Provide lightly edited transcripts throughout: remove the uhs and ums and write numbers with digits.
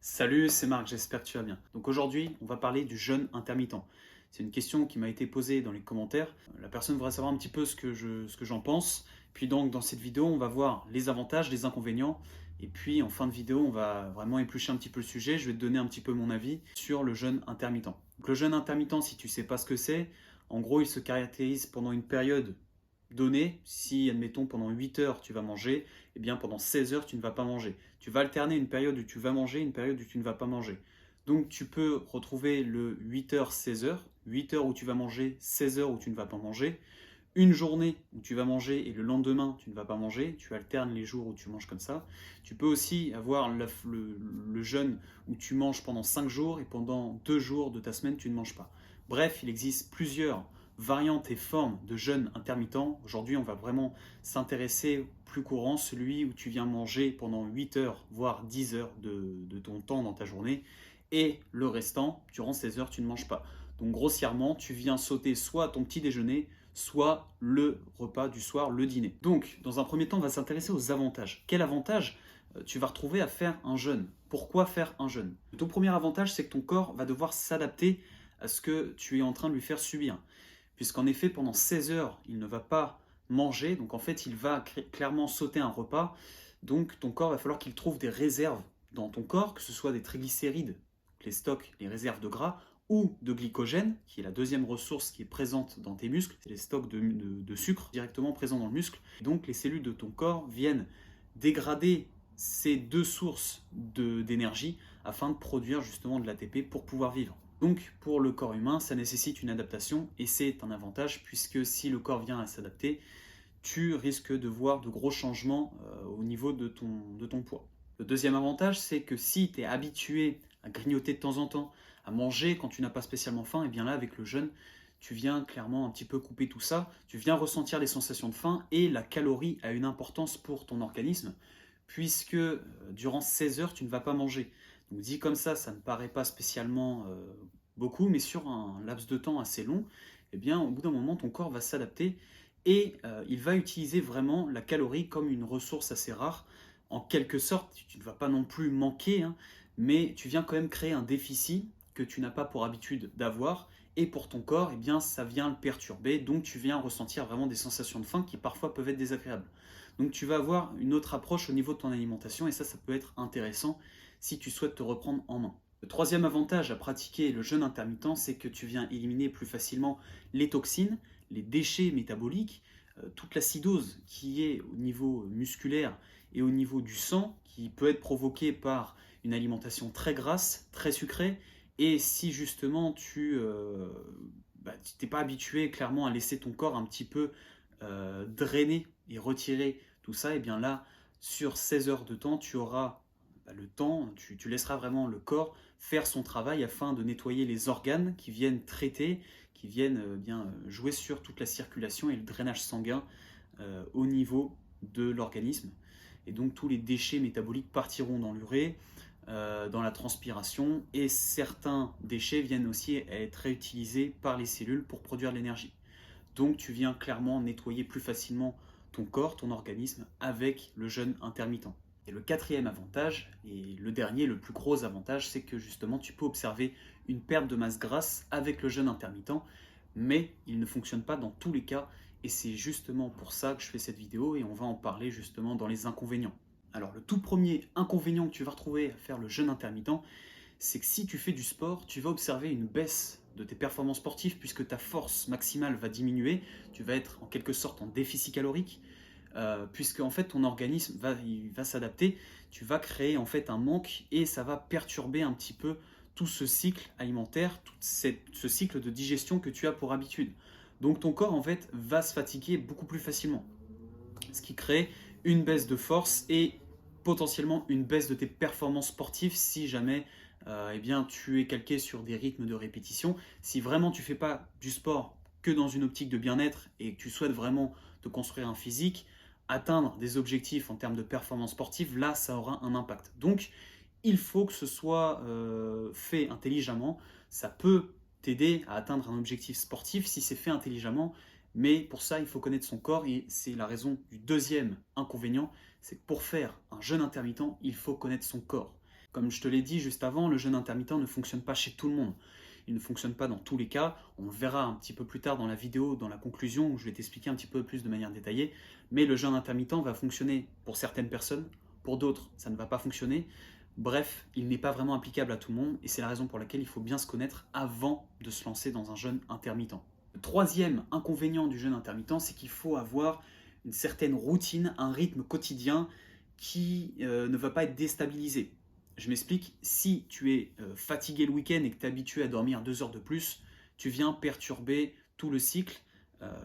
Salut, c'est Marc, j'espère que tu vas bien. Donc aujourd'hui, on va parler du jeûne intermittent. C'est une question qui m'a été posée dans les commentaires. La personne voudrait savoir un petit peu ce que j'en pense. Puis donc dans cette vidéo, on va voir les avantages, les inconvénients. Et puis en fin de vidéo, on va vraiment éplucher un petit peu le sujet. Je vais te donner un petit peu mon avis sur le jeûne intermittent. Donc le jeûne intermittent, si tu ne sais pas ce que c'est, en gros, il se caractérise pendant une période donnée. Si, admettons, pendant 8 heures, tu vas manger, eh bien pendant 16 heures, tu ne vas pas manger. Tu vas alterner une période où tu vas manger, une période où tu ne vas pas manger. Donc tu peux retrouver le 8h, 16h, 8 heures où tu vas manger, 16 heures où tu ne vas pas manger, une journée où tu vas manger et le lendemain tu ne vas pas manger, tu alternes les jours où tu manges comme ça. Tu peux aussi avoir le jeûne où tu manges pendant 5 jours et pendant 2 jours de ta semaine tu ne manges pas. Bref, il existe plusieurs variantes et formes de jeûne intermittent. Aujourd'hui, on va vraiment s'intéresser au plus courant, celui où tu viens manger pendant 8 heures, voire 10 heures de ton temps dans ta journée, et le restant, durant 16 heures, tu ne manges pas. Donc grossièrement, tu viens sauter soit ton petit déjeuner, soit le repas du soir, le dîner. Donc, dans un premier temps, on va s'intéresser aux avantages. Quel avantage tu vas retrouver à faire un jeûne? Pourquoi faire un jeûne? Ton premier avantage, c'est que ton corps va devoir s'adapter à ce que tu es en train de lui faire subir. Puisqu'en effet, pendant 16 heures, il ne va pas manger, donc en fait, il va clairement sauter un repas. Donc, ton corps va falloir qu'il trouve des réserves dans ton corps, que ce soit des triglycérides, les stocks, les réserves de gras, ou de glycogène, qui est la deuxième ressource qui est présente dans tes muscles, c'est les stocks de sucre directement présents dans le muscle. Donc, les cellules de ton corps viennent dégrader ces deux sources d'énergie afin de produire justement de l'ATP pour pouvoir vivre. Donc pour le corps humain, ça nécessite une adaptation et c'est un avantage puisque si le corps vient à s'adapter, tu risques de voir de gros changements au niveau de ton poids. Le deuxième avantage, c'est que si tu es habitué à grignoter de temps en temps, à manger quand tu n'as pas spécialement faim, et bien là avec le jeûne, tu viens clairement un petit peu couper tout ça, tu viens ressentir les sensations de faim et la calorie a une importance pour ton organisme puisque durant 16 heures, tu ne vas pas manger. Donc dit comme ça ne paraît pas spécialement beaucoup, mais sur un laps de temps assez long, eh bien, au bout d'un moment, ton corps va s'adapter et il va utiliser vraiment la calorie comme une ressource assez rare. En quelque sorte, tu ne vas pas non plus manquer, hein, mais tu viens quand même créer un déficit que tu n'as pas pour habitude d'avoir. Et pour ton corps, eh bien, ça vient le perturber, donc tu viens ressentir vraiment des sensations de faim qui parfois peuvent être désagréables. Donc tu vas avoir une autre approche au niveau de ton alimentation et ça peut être intéressant si tu souhaites te reprendre en main. Le troisième avantage à pratiquer le jeûne intermittent, c'est que tu viens éliminer plus facilement les toxines, les déchets métaboliques, toute l'acidose qui est au niveau musculaire et au niveau du sang, qui peut être provoquée par une alimentation très grasse, très sucrée, et si justement tu t'es pas habitué clairement à laisser ton corps un petit peu drainer et retirer tout ça, et bien là, sur 16 heures de temps, tu auras le temps, tu laisseras vraiment le corps faire son travail afin de nettoyer les organes qui viennent traiter, qui viennent jouer sur toute la circulation et le drainage sanguin au niveau de l'organisme. Et donc tous les déchets métaboliques partiront dans l'urée, dans la transpiration, et certains déchets viennent aussi être réutilisés par les cellules pour produire de l'énergie. Donc tu viens clairement nettoyer plus facilement ton corps, ton organisme avec le jeûne intermittent. Et le quatrième avantage, et le dernier, le plus gros avantage, c'est que justement tu peux observer une perte de masse grasse avec le jeûne intermittent, mais il ne fonctionne pas dans tous les cas, et c'est justement pour ça que je fais cette vidéo, et on va en parler justement dans les inconvénients. Alors le tout premier inconvénient que tu vas retrouver à faire le jeûne intermittent, c'est que si tu fais du sport, tu vas observer une baisse de tes performances sportives puisque ta force maximale va diminuer, tu vas être en quelque sorte en déficit calorique, puisque en fait ton organisme va s'adapter, tu vas créer en fait un manque et ça va perturber un petit peu tout ce cycle alimentaire, ce cycle de digestion que tu as pour habitude. Donc ton corps en fait va se fatiguer beaucoup plus facilement, ce qui crée une baisse de force et potentiellement une baisse de tes performances sportives si jamais tu es calqué sur des rythmes de répétition. Si vraiment tu ne fais pas du sport que dans une optique de bien-être et que tu souhaites vraiment te construire un physique, atteindre des objectifs en termes de performance sportive, là ça aura un impact. Donc il faut que ce soit fait intelligemment. Ça peut t'aider à atteindre un objectif sportif si c'est fait intelligemment, mais pour ça il faut connaître son corps et c'est la raison du deuxième inconvénient, c'est que pour faire un jeûne intermittent, il faut connaître son corps. Comme je te l'ai dit juste avant, le jeûne intermittent ne fonctionne pas chez tout le monde. Il ne fonctionne pas dans tous les cas. On le verra un petit peu plus tard dans la vidéo, dans la conclusion, où je vais t'expliquer un petit peu plus de manière détaillée. Mais le jeûne intermittent va fonctionner pour certaines personnes, pour d'autres, ça ne va pas fonctionner. Bref, il n'est pas vraiment applicable à tout le monde et c'est la raison pour laquelle il faut bien se connaître avant de se lancer dans un jeûne intermittent. Le troisième inconvénient du jeûne intermittent, c'est qu'il faut avoir une certaine routine, un rythme quotidien qui ne va pas être déstabilisé. Je m'explique, si tu es fatigué le week-end et que tu es habitué à dormir 2 heures de plus, tu viens perturber tout le cycle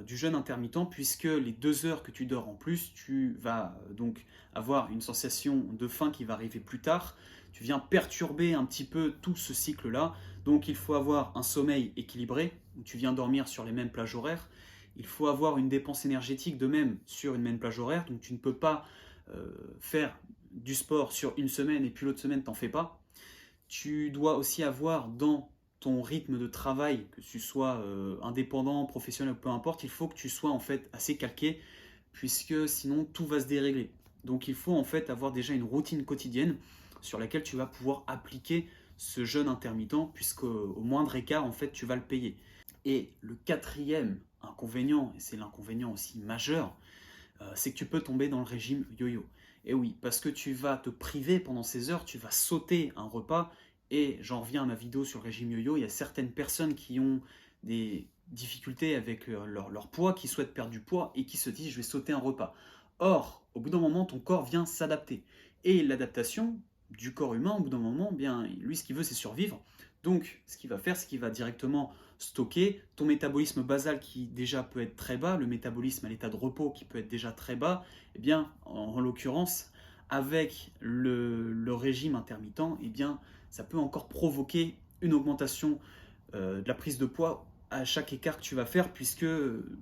du jeûne intermittent, puisque les 2 heures que tu dors en plus, tu vas donc avoir une sensation de faim qui va arriver plus tard. Tu viens perturber un petit peu tout ce cycle-là. Donc il faut avoir un sommeil équilibré, où tu viens dormir sur les mêmes plages horaires. Il faut avoir une dépense énergétique de même sur une même plage horaire. Donc tu ne peux pas faire du sport sur une semaine et puis l'autre semaine t'en fais pas. Tu dois aussi avoir dans ton rythme de travail, que tu sois indépendant, professionnel, peu importe, il faut que tu sois en fait assez calqué, puisque sinon tout va se dérégler. Donc il faut en fait avoir déjà une routine quotidienne sur laquelle tu vas pouvoir appliquer ce jeûne intermittent, puisqu'au moindre écart en fait tu vas le payer. Et le quatrième inconvénient, et c'est l'inconvénient aussi majeur, c'est que tu peux tomber dans le régime yo-yo. Et oui, parce que tu vas te priver pendant ces heures, tu vas sauter un repas. Et j'en reviens à ma vidéo sur le régime yo-yo, il y a certaines personnes qui ont des difficultés avec leur poids, qui souhaitent perdre du poids et qui se disent je vais sauter un repas. Or, au bout d'un moment, ton corps vient s'adapter. Et l'adaptation du corps humain, au bout d'un moment, bien, lui, ce qu'il veut, c'est survivre. Donc, ce qu'il va faire, c'est qu'il va directement stocker ton métabolisme basal qui déjà peut être très bas, le métabolisme à l'état de repos qui peut être déjà très bas. Eh bien, en l'occurrence, avec le régime intermittent, eh bien, ça peut encore provoquer une augmentation de la prise de poids à chaque écart que tu vas faire, puisque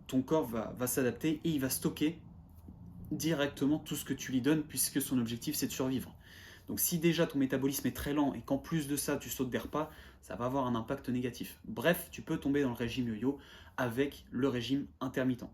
ton corps va s'adapter et il va stocker directement tout ce que tu lui donnes, puisque son objectif c'est de survivre. Donc si déjà ton métabolisme est très lent et qu'en plus de ça tu sautes des repas, ça va avoir un impact négatif. Bref, tu peux tomber dans le régime yo-yo avec le régime intermittent.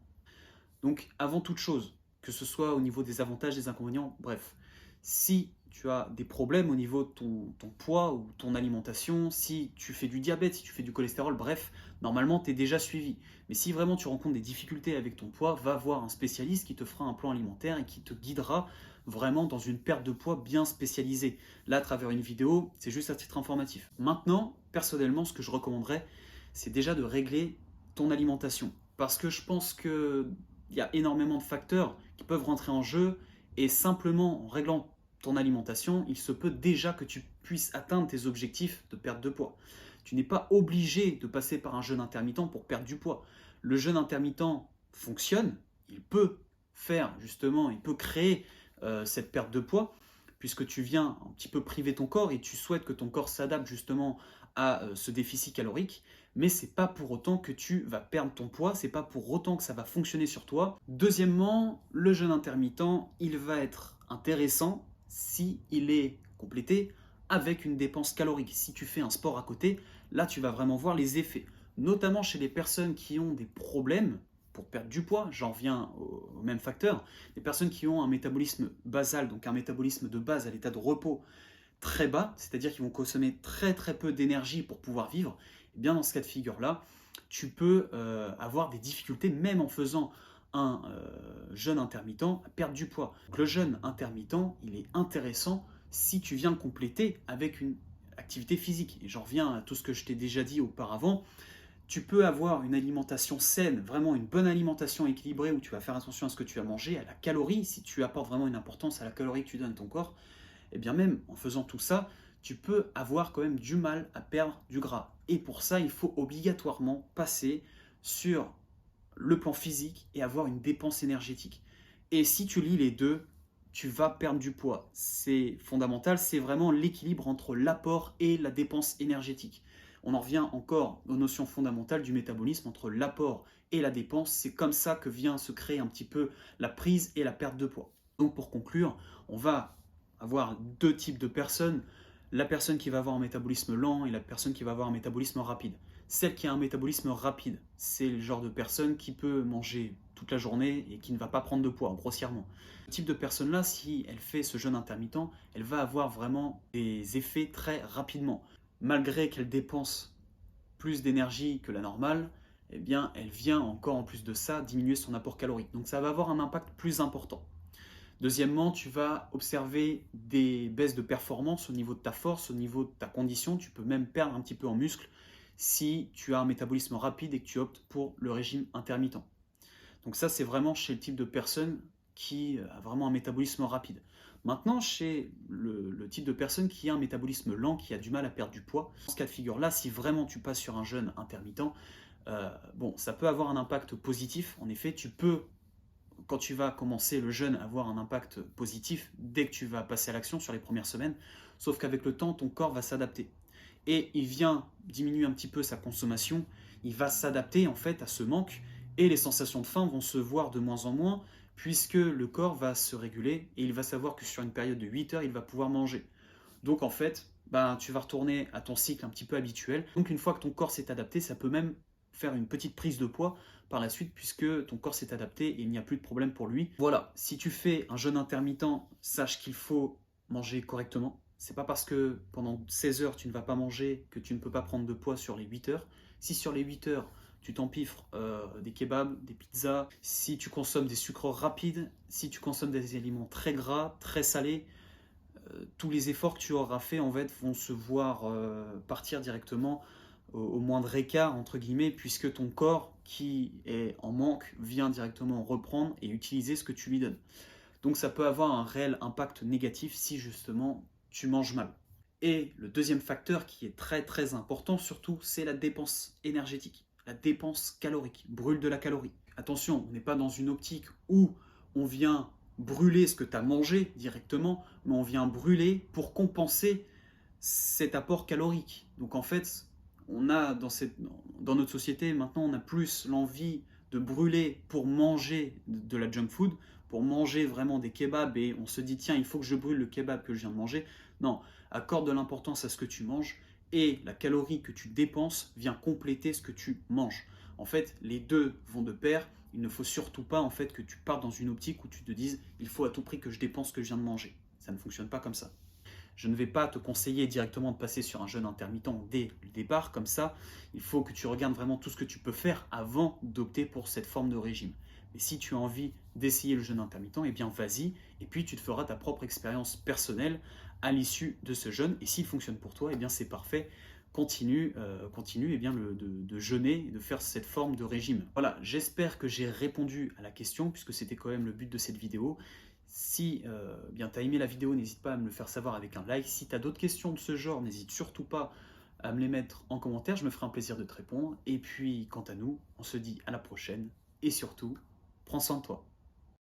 Donc avant toute chose, que ce soit au niveau des avantages, des inconvénients, bref, si tu as des problèmes au niveau de ton poids ou ton alimentation, si tu fais du diabète, si tu fais du cholestérol, bref, normalement tu es déjà suivi. Mais si vraiment tu rencontres des difficultés avec ton poids, va voir un spécialiste qui te fera un plan alimentaire et qui te guidera vraiment dans une perte de poids bien spécialisée. Là, à travers une vidéo, c'est juste à titre informatif. Maintenant, personnellement, ce que je recommanderais, c'est déjà de régler ton alimentation. Parce que je pense qu'il y a énormément de facteurs qui peuvent rentrer en jeu et simplement en réglant ton alimentation, il se peut déjà que tu puisses atteindre tes objectifs de perte de poids. Tu n'es pas obligé de passer par un jeûne intermittent pour perdre du poids. Le jeûne intermittent fonctionne, il peut faire justement, il peut créer cette perte de poids, puisque tu viens un petit peu priver ton corps et tu souhaites que ton corps s'adapte justement à ce déficit calorique, mais c'est pas pour autant que tu vas perdre ton poids, c'est pas pour autant que ça va fonctionner sur toi. Deuxièmement, le jeûne intermittent, il va être intéressant si il est complété avec une dépense calorique. Si tu fais un sport à côté, là tu vas vraiment voir les effets, notamment chez les personnes qui ont des problèmes pour perdre du poids, j'en reviens au même facteur, des personnes qui ont un métabolisme basal, donc un métabolisme de base à l'état de repos très bas, c'est-à-dire qu'ils vont consommer très très peu d'énergie pour pouvoir vivre, et bien dans ce cas de figure-là, tu peux avoir des difficultés, même en faisant un jeûne intermittent, à perdre du poids. Donc, le jeûne intermittent, il est intéressant si tu viens le compléter avec une activité physique. Et j'en reviens à tout ce que je t'ai déjà dit auparavant. Tu peux avoir une alimentation saine, vraiment une bonne alimentation équilibrée où tu vas faire attention à ce que tu vas manger, à la calorie, si tu apportes vraiment une importance à la calorie que tu donnes à ton corps, et bien même en faisant tout ça, tu peux avoir quand même du mal à perdre du gras. Et pour ça, il faut obligatoirement passer sur le plan physique et avoir une dépense énergétique. Et si tu lis les deux, tu vas perdre du poids. C'est fondamental, c'est vraiment l'équilibre entre l'apport et la dépense énergétique. On en revient encore aux notions fondamentales du métabolisme, entre l'apport et la dépense. C'est comme ça que vient se créer un petit peu la prise et la perte de poids. Donc pour conclure, on va avoir deux types de personnes. La personne qui va avoir un métabolisme lent et la personne qui va avoir un métabolisme rapide. Celle qui a un métabolisme rapide, c'est le genre de personne qui peut manger toute la journée et qui ne va pas prendre de poids, grossièrement. Ce type de personne-là, si elle fait ce jeûne intermittent, elle va avoir vraiment des effets très rapidement. Malgré qu'elle dépense plus d'énergie que la normale, eh bien, elle vient encore en plus de ça diminuer son apport calorique. Donc ça va avoir un impact plus important. Deuxièmement, tu vas observer des baisses de performance au niveau de ta force, au niveau de ta condition. Tu peux même perdre un petit peu en muscle si tu as un métabolisme rapide et que tu optes pour le régime intermittent. Donc ça, c'est vraiment chez le type de personne qui a vraiment un métabolisme rapide. Maintenant, chez le type de personne qui a un métabolisme lent, qui a du mal à perdre du poids, dans ce cas de figure-là, si vraiment tu passes sur un jeûne intermittent, bon, ça peut avoir un impact positif. En effet, tu peux, quand tu vas commencer le jeûne, avoir un impact positif dès que tu vas passer à l'action sur les premières semaines, sauf qu'avec le temps, ton corps va s'adapter. Et il vient diminuer un petit peu sa consommation, il va s'adapter en fait à ce manque, et les sensations de faim vont se voir de moins en moins, puisque le corps va se réguler, et il va savoir que sur une période de 8 heures, il va pouvoir manger. Donc en fait, tu vas retourner à ton cycle un petit peu habituel. Donc une fois que ton corps s'est adapté, ça peut même faire une petite prise de poids par la suite, puisque ton corps s'est adapté et il n'y a plus de problème pour lui. Voilà, si tu fais un jeûne intermittent, sache qu'il faut manger correctement. C'est pas parce que pendant 16 heures tu ne vas pas manger que tu ne peux pas prendre de poids sur les 8 heures. Si sur les 8 heures tu t'empiffres des kebabs, des pizzas, si tu consommes des sucres rapides, si tu consommes des aliments très gras, très salés, tous les efforts que tu auras fait en fait vont se voir partir directement au moindre écart entre guillemets, puisque ton corps qui est en manque vient directement reprendre et utiliser ce que tu lui donnes. Donc ça peut avoir un réel impact négatif si justement tu manges mal. Et le deuxième facteur qui est très très important surtout, c'est la dépense énergétique, la dépense calorique, brûle de la calorie. Attention, on n'est pas dans une optique où on vient brûler ce que tu as mangé directement, mais on vient brûler pour compenser cet apport calorique. Donc en fait, on a dans notre société maintenant, on a plus l'envie de brûler pour manger de la junk food, pour manger vraiment des kebabs, et on se dit tiens, il faut que je brûle le kebab que je viens de manger. Non, accorde de l'importance à ce que tu manges, et la calorie que tu dépenses vient compléter ce que tu manges. En fait, les deux vont de pair. Il ne faut surtout pas en fait que tu partes dans une optique où tu te dises il faut à tout prix que je dépense ce que je viens de manger. Ça ne fonctionne pas comme ça. Je ne vais pas te conseiller directement de passer sur un jeûne intermittent dès le départ, comme ça. Il faut que tu regardes vraiment tout ce que tu peux faire avant d'opter pour cette forme de régime. Mais si tu as envie d'essayer le jeûne intermittent, eh bien vas-y, et puis tu te feras ta propre expérience personnelle à l'issue de ce jeûne. Et s'il fonctionne pour toi, eh bien c'est parfait. Continue eh bien, de jeûner et de faire cette forme de régime. Voilà, j'espère que j'ai répondu à la question, puisque c'était quand même le but de cette vidéo. Si tu as aimé la vidéo, n'hésite pas à me le faire savoir avec un like. Si tu as d'autres questions de ce genre, n'hésite surtout pas à me les mettre en commentaire, je me ferai un plaisir de te répondre. Et puis, quant à nous, on se dit à la prochaine, et surtout, prends soin de toi.